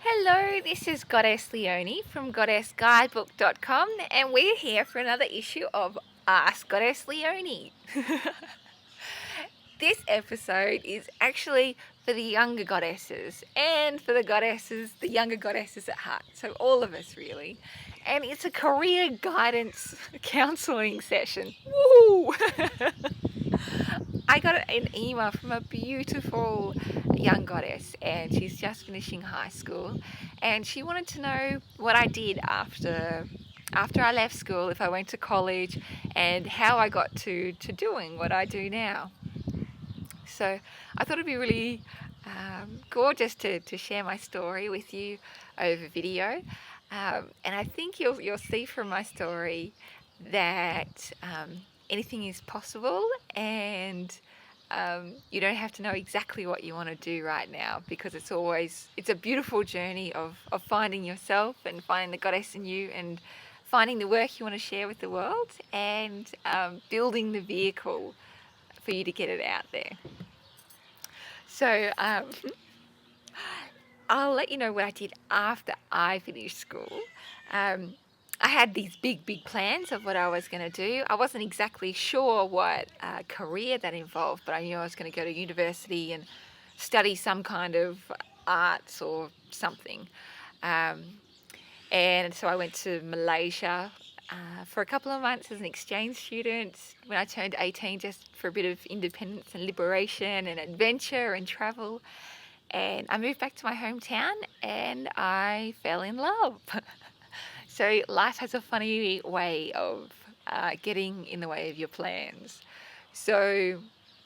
Hello, this is Goddess Leonie from goddessguidebook.com, and we're here for another issue of Ask Goddess Leonie. This episode is actually for the younger goddesses and for the younger goddesses at heart, so all of us really. And it's a career guidance counselling session. Woo! I got an email from a beautiful young goddess, and she's just finishing high school, and she wanted to know what I did after I left school, if I went to college, and how I got to doing what I do now. So I thought it'd be really gorgeous to share my story with you over video, and I think you'll see from my story that anything is possible, and you don't have to know exactly what you want to do right now, because it's a beautiful journey of finding yourself and finding the goddess in you and finding the work you want to share with the world, and building the vehicle for you to get it out there. So I'll let you know what I did after I finished school. I had these big plans of what I was going to do. I wasn't exactly sure what career that involved, but I knew I was going to go to university and study some kind of arts or something. And so I went to Malaysia for a couple of months as an exchange student when I turned 18, just for a bit of independence and liberation and adventure and travel. And I moved back to my hometown and I fell in love. So life has a funny way of getting in the way of your plans. So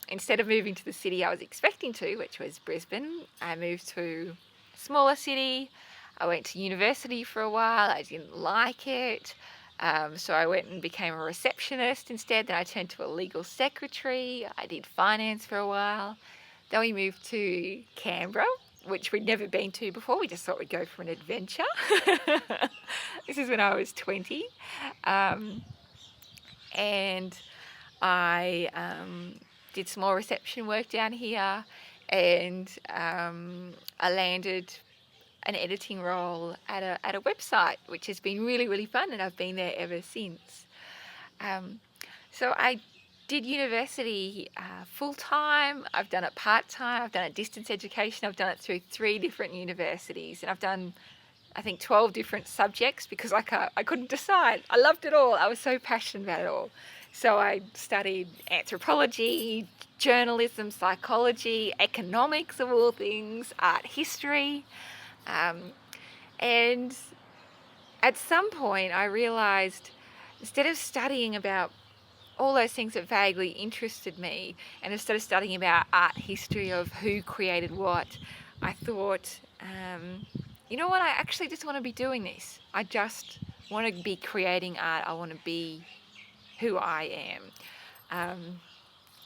instead of moving to the city I was expecting to, which was Brisbane, I moved to a smaller city. I went to university for a while. I didn't like it. So I went and became a receptionist instead. Then I turned to a legal secretary. I did finance for a while. Then we moved to Canberra, which we'd never been to before. We just thought we'd go for an adventure. This is when I was 20. And I did some more reception work down here, and I landed an editing role at a website, which has been really fun, and I've been there ever since. So I did university full-time. I've done it part-time. I've done it distance education. I've done it through 3 different universities, and I've done, I think, 12 different subjects because I couldn't decide. I loved it all. I was so passionate about it all. So I studied anthropology, journalism, psychology, economics of all things, art history. And at some point I realised, instead of studying about all those things that vaguely interested me, and instead of studying about art history of who created what, I thought, you know what, I actually just want to be doing this. I just want to be creating art. I want to be who I am.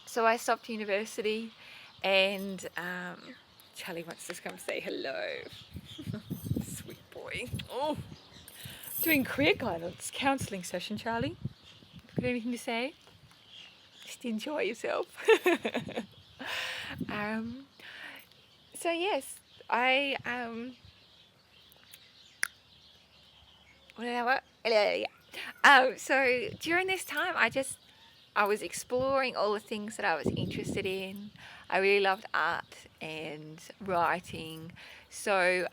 So I stopped university, and Charlie wants to come say hello. Sweet boy. Oh, doing career guidance counselling session, Charlie. Got anything to say? Just enjoy yourself. So yes, I so during this time I was exploring all the things that I was interested in. I really loved art and writing. So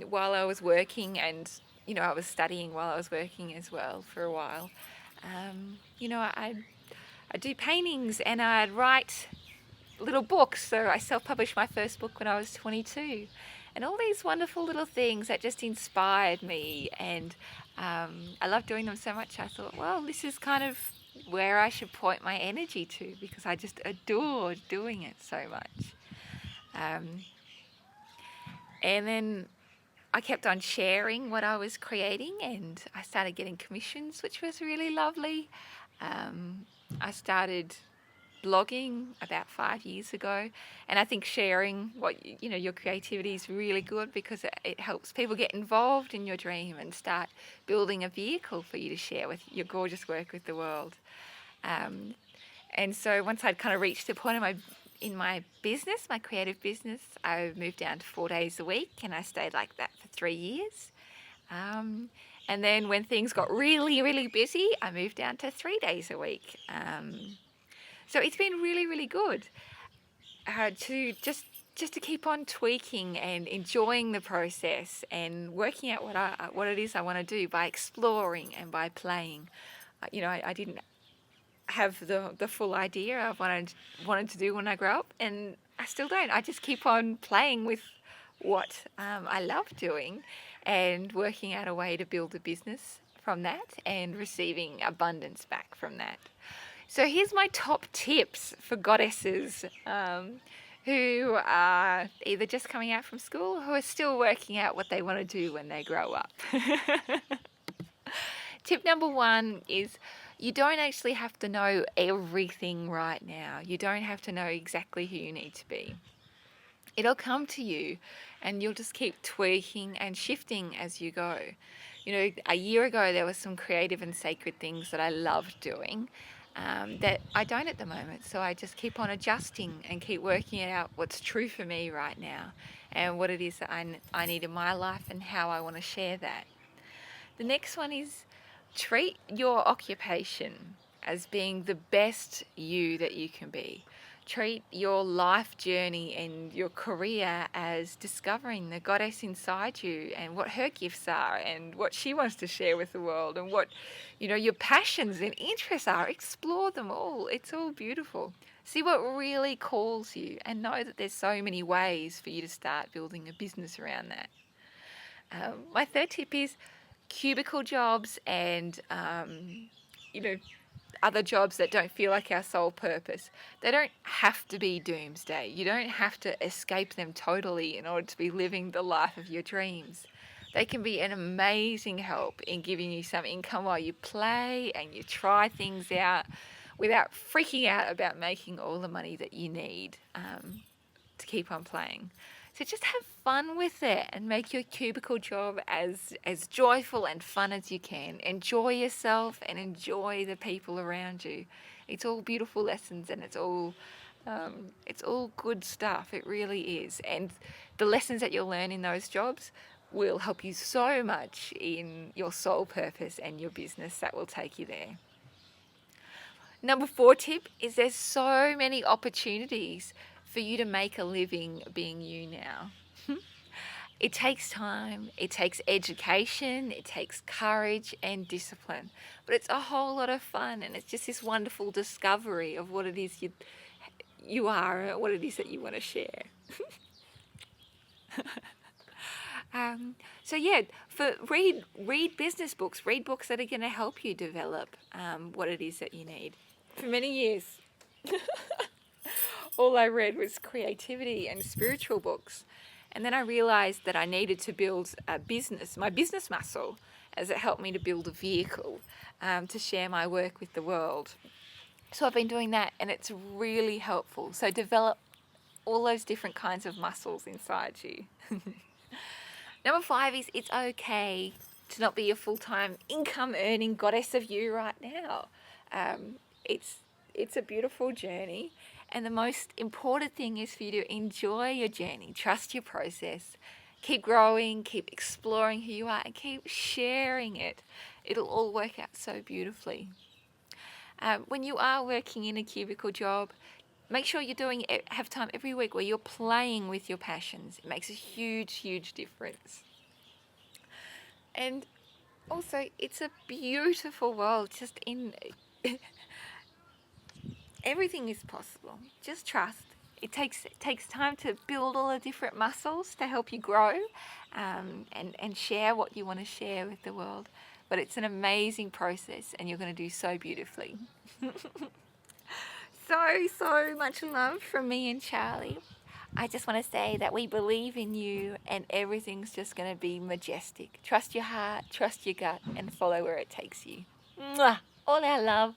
while I was working, and I was studying while I was working as well for a while, I'd do paintings and I'd write little books. So I self-published my first book when I was 22, and all these wonderful little things that just inspired me, and I loved doing them so much. I thought, well, this is kind of where I should point my energy to, because I just adored doing it so much. And then I kept on sharing what I was creating, and I started getting commissions, which was really lovely. I started blogging about 5 years ago, and I think sharing what your creativity is really good, because it helps people get involved in your dream and start building a vehicle for you to share with your gorgeous work with the world. And so once I'd kind of reached the point of my In my business, my creative business, I moved down to 4 days a week, and I stayed like that for 3 years. And then when things got really, really busy, I moved down to 3 days a week. So it's been really, really good to just to keep on tweaking and enjoying the process and working out what it is I want to do by exploring and by playing. I didn't have the full idea of what I wanted to do when I grow up, and I still don't. I just keep on playing with what I love doing and working out a way to build a business from that and receiving abundance back from that. So here's my top tips for goddesses who are either just coming out from school or who are still working out what they want to do when they grow up. Tip number 1 is you don't actually have to know everything right now. You don't have to know exactly who you need to be. It'll come to you, and you'll just keep tweaking and shifting as you go. A year ago there were some creative and sacred things that I loved doing that I don't at the moment. So I just keep on adjusting and keep working out what's true for me right now and what it is that I need in my life and how I want to share that. The next one is treat your occupation as being the best you that you can be. Treat your life journey and your career as discovering the goddess inside you and what her gifts are and what she wants to share with the world and what, your passions and interests are. Explore them all. It's all beautiful. See what really calls you and know that there's so many ways for you to start building a business around that. My third tip is cubicle jobs and, other jobs that don't feel like our sole purpose. They don't have to be doomsday. You don't have to escape them totally in order to be living the life of your dreams. They can be an amazing help in giving you some income while you play and you try things out without freaking out about making all the money that you need to keep on playing. So just have fun with it and make your cubicle job as joyful and fun as you can. Enjoy yourself and enjoy the people around you. It's all beautiful lessons, and it's all good stuff. It really is. And the lessons that you'll learn in those jobs will help you so much in your soul purpose and your business that will take you there. Number 4 tip is there's so many opportunities for you to make a living being you now. It takes time, it takes education, it takes courage and discipline, but it's a whole lot of fun, and it's just this wonderful discovery of what it is you are and what it is that you want to share. Read business books, read books that are going to help you develop what it is that you need. For many years, all I read was creativity and spiritual books. And then I realized that I needed to build my business muscle, as it helped me to build a vehicle to share my work with the world. So I've been doing that, and it's really helpful. So develop all those different kinds of muscles inside you. Number 5 is it's okay to not be a full-time income earning goddess of you right now. It's a beautiful journey. And the most important thing is for you to enjoy your journey, trust your process, keep growing, keep exploring who you are, and keep sharing it. It'll all work out so beautifully. When you are working in a cubicle job, make sure have time every week where you're playing with your passions. It makes a huge, huge difference. And also, it's a beautiful world. Everything is possible. Just trust. It takes time to build all the different muscles to help you grow and share what you want to share with the world. But it's an amazing process, and you're going to do so beautifully. So much love from me and Charlie. I just want to say that we believe in you, and everything's just going to be majestic. Trust your heart, trust your gut, and follow where it takes you. Mwah! All our love.